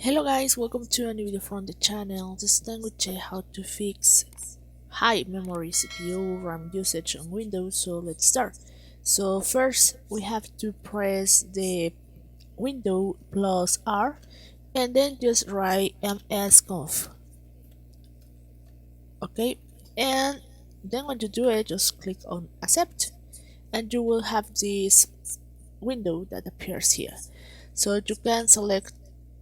Hello guys, welcome to a new video from the channel. This time we check how to fix high memory CPU RAM usage on Windows. So let's start. So first we have to press the Window plus R and then just write msconf. Okay, and then when you do it, just click on accept and you will have this window that appears here. So you can select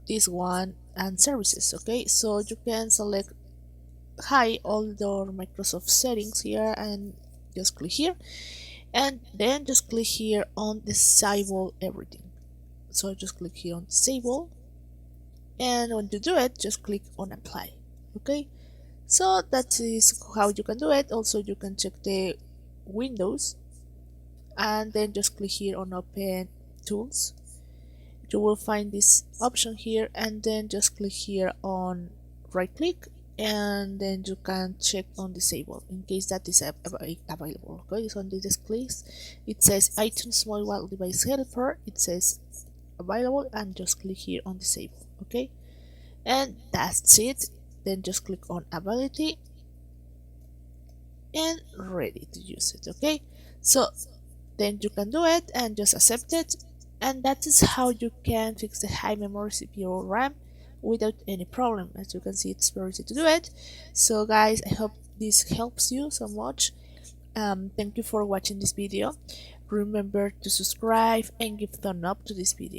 this one and services. Okay, so you can select hide all the Microsoft settings here and just click here, and then just click here on disable everything. So just click here on disable, and when you do it, just click on apply. Okay, so that is how you can do it. Also, you can check the Windows and then just click here on open tools. You will find this option here and then just click here on right click, and then you can check on disable in case that is available. Okay, so on this click it says iTunes mobile device helper, it says available, and just click here on disable. Okay, and that's it. Then just click on ability and ready to use it. Okay, so then you can do it and just accept it, and that is how you can fix the high memory CPU RAM without any problem. As you can see, it's very easy to do it. So guys, I hope this helps you so much. Thank you for watching this video. Remember to subscribe and give thumb up to this video.